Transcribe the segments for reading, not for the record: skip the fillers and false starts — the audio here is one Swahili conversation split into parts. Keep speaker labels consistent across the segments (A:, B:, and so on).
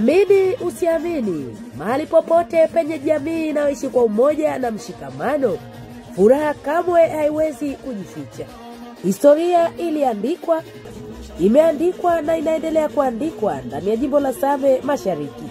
A: Amini usiamini, mahali popote penye jamii inayoishi kwa umoja na mshikamano, furaha kamwe haiwezi kujificha. Historia iliandikwa, imeandikwa na inaendelea kuandikwa ndani ya jimbo la Same Mashariki.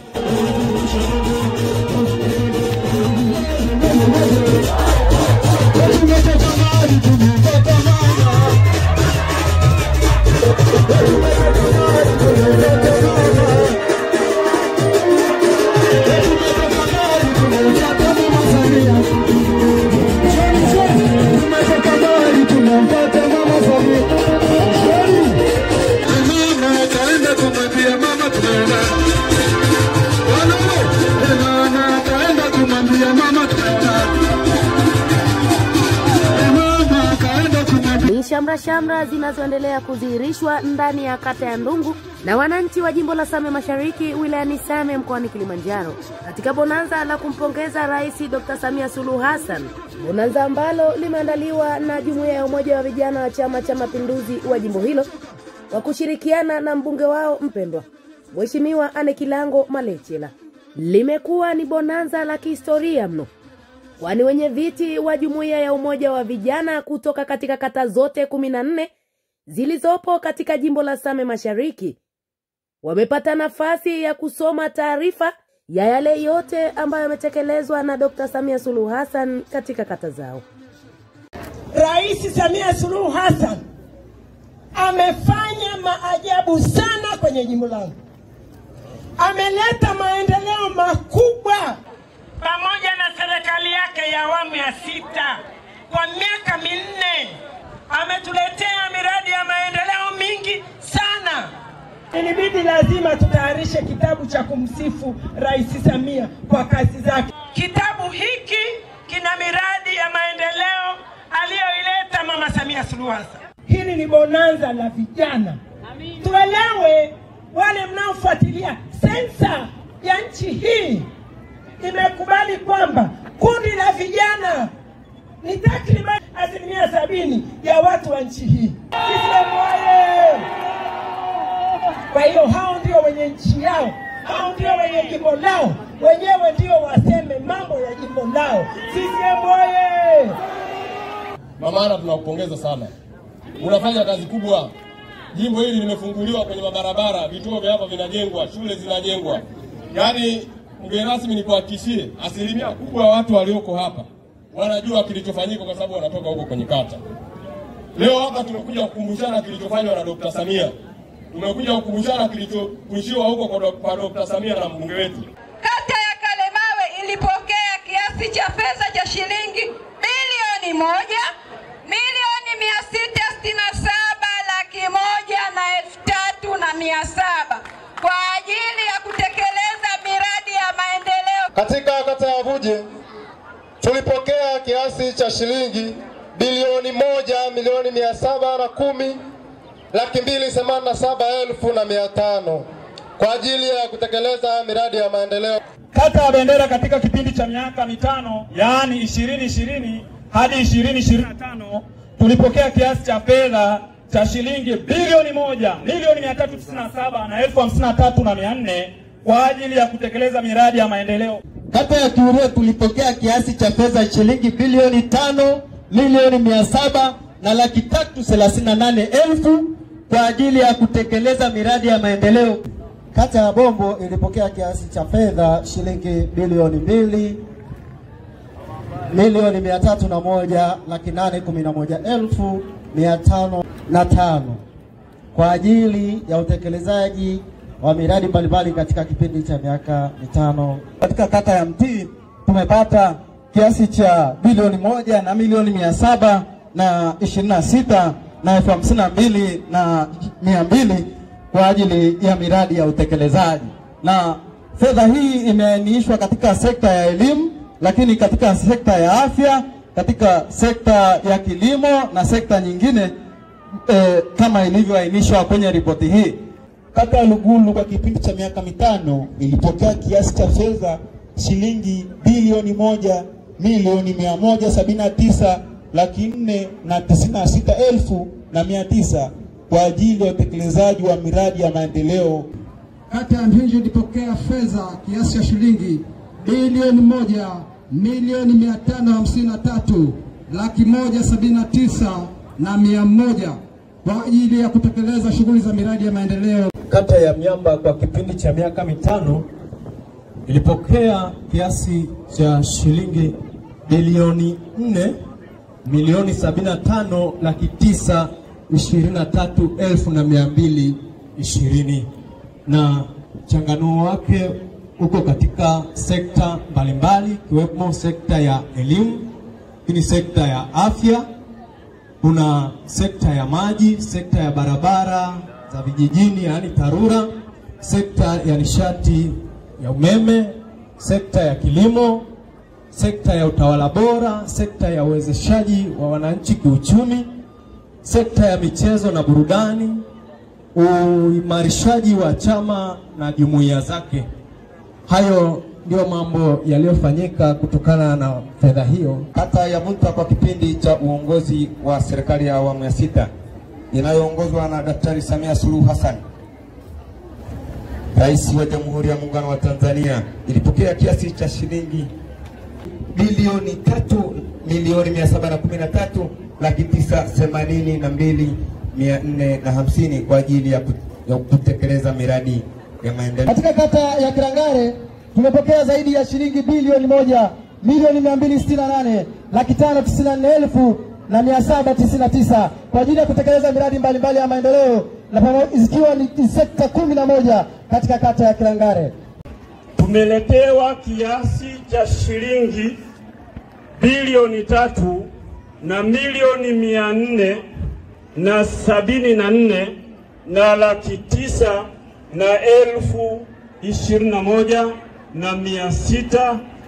A: Shamra zinazoendelea kudhihirishwa ndani ya kata ya Ndungu na wananchi wa jimbo la Same Mashariki wilayani Same mkoani Kilimanjaro katika bonanza la kumpongeza Rais Dr. Samia Suluhu Hassan, bonanza ambalo limeandaliwa na Jumuiya ya Umoja wa Vijana wa Chama cha Mapinduzi wa jimbo hilo kwa kushirikiana na mbunge wao mpendwa Mheshimiwa Anne Kilango Malechela. Limekuwa ni bonanza la kihistoria mno, kwani wenye viti wa Jumuiya ya Umoja wa Vijana kutoka katika kata zote 14 zilizopo katika jimbo la Same Mashariki wamepata nafasi ya kusoma taarifa ya yale yote ambayo yametekelezwa na Dr. Samia Suluhu Hassan katika kata zao.
B: Rais Samia Suluhu Hassan amefanya maajabu sana kwenye jimbo langu. Ameleta maendeleo makubwa pamoja na serikali yake ya awamu ya 6 kwa miaka 4. Ametuletea miradi ya maendeleo mingi sana. Ilibidi lazima tutayarishe kitabu cha kumsifu Rais Samia kwa kazi zake. Kitabu hiki kina miradi ya maendeleo aliyoileta Mama Samia Suluhu Hassan. Hili ni bonanza la vijana. Tuelewe wale mnaofuatilia sensa ya nchi hii imekubali kwamba kundi la vijana ni takriban 70% ya watu wa nchi hii. Kwa hiyo hao ndio wenye nchi yao, hao ndio wenye jimbo lao, wenyewe ndio waseme mambo ya jimbo lao. CCM oye!
C: Mama Ana, tunakupongeza sana. Unafanya kazi kubwa. Jimbo hili limefunguliwa kwenye mabarabara, vituo vya hapa vinajengwa, shule zinajengwa. Yaani mgeni rasmi nikuhakikishie, asilimia kubwa ya watu walioko hapa wanajua kilichofanyika kwa sababu wanatoka huko kwenye kata. Leo hapa tumekuja kukumbushana kilichofanywa na Dr. Samia. Tumekuja kukumbushana kilichokuishiwa huko kwa Dr. Samia na mbunge wetu.
D: Kata ya Kalemawe ilipokea kiasi cha fedha cha shilingi bilioni 1,667,103,700 kwa ajili ya kutekeleza miradi ya maendeleo.
E: Katika kata ya Vuje tulipokea kiasi cha shilingi bilioni 1,210,287,500 kwa ajili ya kutekeleza miradi ya maendeleo.
F: Kata ya Bendera katika kipindi cha miaka 5, yaani 2020 hadi 2025, tulipokea kiasi cha fedha cha shilingi bilioni 1,397,053,400 kwa ajili ya kutekeleza miradi ya maendeleo.
G: Kata ya Kiuria tulipokea kiasi cha fedha shilingi bilioni 5,700,338,000 kwa ajili ya kutekeleza miradi ya maendeleo.
H: Kata ya Bombo ilipokea kiasi cha fedha shilingi bilioni 2,301,811,505 kwa ajili ya utekelezaji wa miradi mbalimbali katika kipindi cha miaka 5.
G: Katika kata ya Mtii tumepata kiasi cha bilioni 1,226,52,200 kwa ajili ya miradi ya utekelezaji. Na fedha hii imeainishwa katika sekta ya elimu, lakini katika sekta ya afya, katika sekta ya kilimo na sekta nyingine kama ilivyoainishwa kwenye ripoti hii.
H: Kata ya Lugulu kwa kipindi cha miaka 5 ilipokea kiasi cha fedha shilingi bilioni 1,179,496,900 kwa ajili ya utekelezaji wa miradi ya maendeleo.
I: kata ya Mhinji ilipokea fedha kiasi cha shilingi bilioni 1,153,179,100 kwa ajili ya kutekeleza shughuli za miradi ya maendeleo.
G: Kata ya Miamba kwa kipindi cha miaka mitano ilipokea kiasi cha shilingi bilioni 4,975,923,220 na changanuo wake uko katika sekta mbalimbali ikiwemo sekta ya elimu, ni sekta ya afya, kuna sekta ya maji, sekta ya barabara za vijijini yani TARURA, sekta ya nishati ya umeme, sekta ya kilimo, sekta ya utawala bora, sekta ya uwezeshaji wa wananchi kiuchumi, sekta ya michezo na burudani, uimarishaji wa chama na jumuiya zake. Hayo ndio mambo yaliyofanyika kutokana na fedha hiyo.
J: Kata ya Munta kwa kipindi cha uongozi wa serikali ya awamu ya 6 inayoongozwa na Daktari Samia Suluhu Hassan, Rais wa Jamhuri ya Muungano wa Tanzania, ilipokea kiasi cha shilingi bilioni 3,983,982,450 kwa ajili ya kutekeleza miradi ya maendeleo.
H: Katika kata ya Kirangare tumepokea zaidi ya shilingi bilioni 1,268,594,799 kwa ajili ya kutekeleza miradi mbalimbali ya maendeleo na zikiwa ni sekta 11 katika kata ya Kirangare.
F: Tumeletewa kiasi cha shilingi bilioni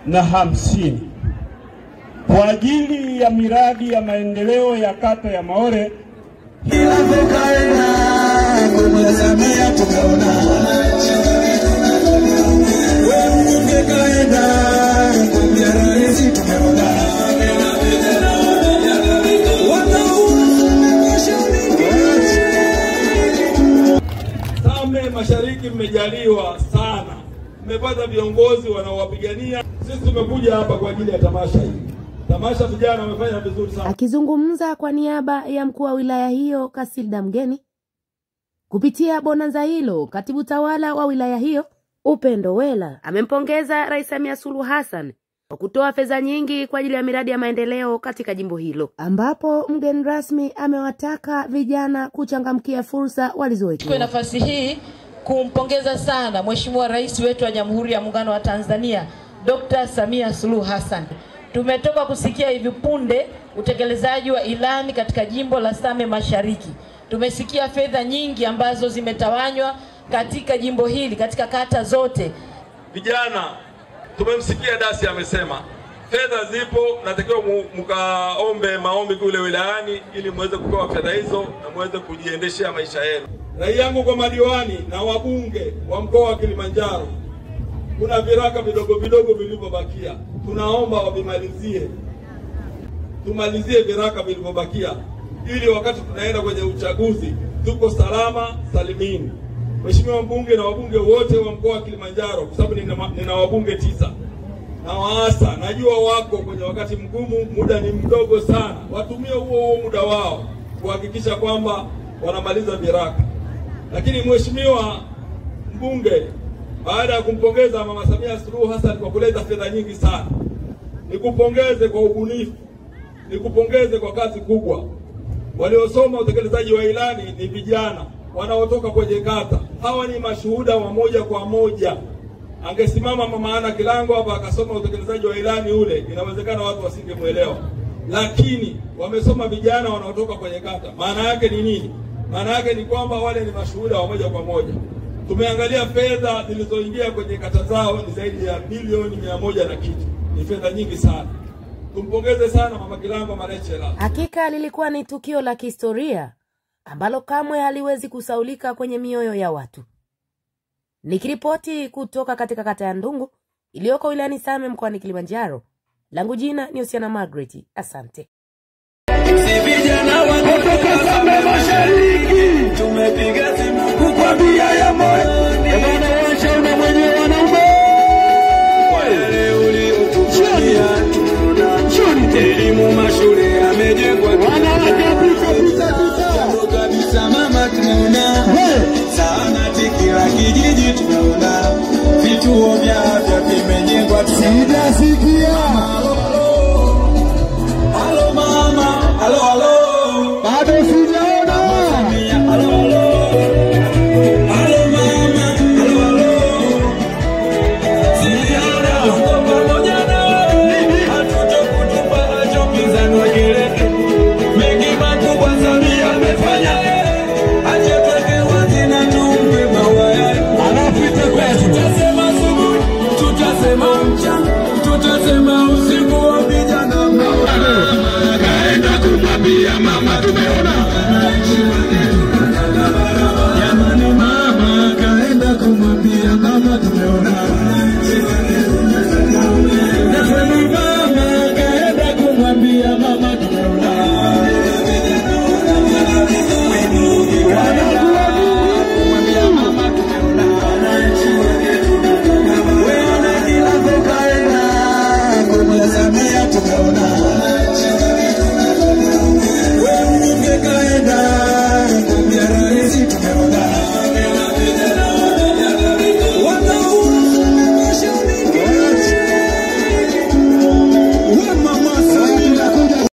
F: 3,4,974,650 kwa ajili ya miradi ya maendeleo ya kata ya Maore.
C: Same Mashariki mmejaliwa sana, mmepata viongozi wanaowapigania. Sisi tumekuja hapa kwa ajili ya tamasha hili. Tamasha vijana wamefanya vizuri sana.
A: Akizungumza kwa niaba ya mkuu wa wilaya hiyo Kasilda Mgeni kupitia bonanza hilo, katibu tawala wa wilaya hiyo Upendo Wela amempongeza Rais Samia Suluhu Hassan kwa kutoa fedha nyingi kwa ajili ya miradi ya maendeleo katika jimbo hilo, ambapo mgeni rasmi amewataka vijana kuchangamkia fursa walizowekewa.
K: Kwa nafasi hii kumpongeza sana Mheshimiwa Rais wetu wa Jamhuri ya Muungano wa Tanzania Dr. Samia Suluhu Hassan. Tumetoka kusikia hivi punde utekelezaji wa ilani katika jimbo la Same Mashariki. Tumesikia fedha nyingi ambazo zimetawanywa katika jimbo hili katika kata zote.
C: Vijana tumemsikia Dasi amesema fedha zipo, natakiwa mkaombe maombi kule wilayani ili muweze kupewa fedha hizo na muweze kujiendeshea maisha yenu. Rai yangu kwa madiwani na wabunge wa mkoa wa Kilimanjaro, kuna viraka vidogo vidogo vilivyobakia, tunaomba wavimalizie. Tumalizie viraka vilivyobakia ili wakati tunaenda kwenye uchaguzi tuko salama salimini. Mheshimiwa mbunge na wabunge wote wa mkoa wa Kilimanjaro, kwa sababu nina wabunge 9 na waasa, najua wako kwenye wakati mgumu, muda ni mdogo sana, watumie huo muda wao kuhakikisha kwamba wanamaliza viraka. Lakini Mheshimiwa mbunge, baada ya kumpongeza Mama Samia Suluhu Hassan kwa kuleta fedha nyingi sana, nikupongeze kwa ubunifu, nikupongeze kwa kazi kubwa. Waliosoma utekelezaji wa ilani ni vijana wanaotoka kwenye kata. Hawa ni mashuhuda wa moja kwa moja. Angesimama Mama Ana Kilango hapa akasoma utekelezaji wa ilani ule, inawezekana watu wasingemuelewa. Lakini wamesoma vijana wanaotoka kwenye kata. Maana yake ni nini? Maana yake ni kwamba wale ni mashuhuda wa moja kwa moja. Tumeangalia fedha zilizoingia kwenye kata zao ni zaidi ya bilioni 100 na kitu. Ni fedha nyingi sana. Tumpongeze sana Mama Kilango Marechela.
A: Hakika lilikuwa ni tukio la kihistoria ambalo kamwe haliwezi kusaulika kwenye mioyo ya watu. Nikiripoti kutoka katika kata ya Ndungu iliyoko wilayani Same mkoani Kilimanjaro, langu jina ni Usiana Margaret. Asante.
L: Si vijana wa Same Mashariki tumepiga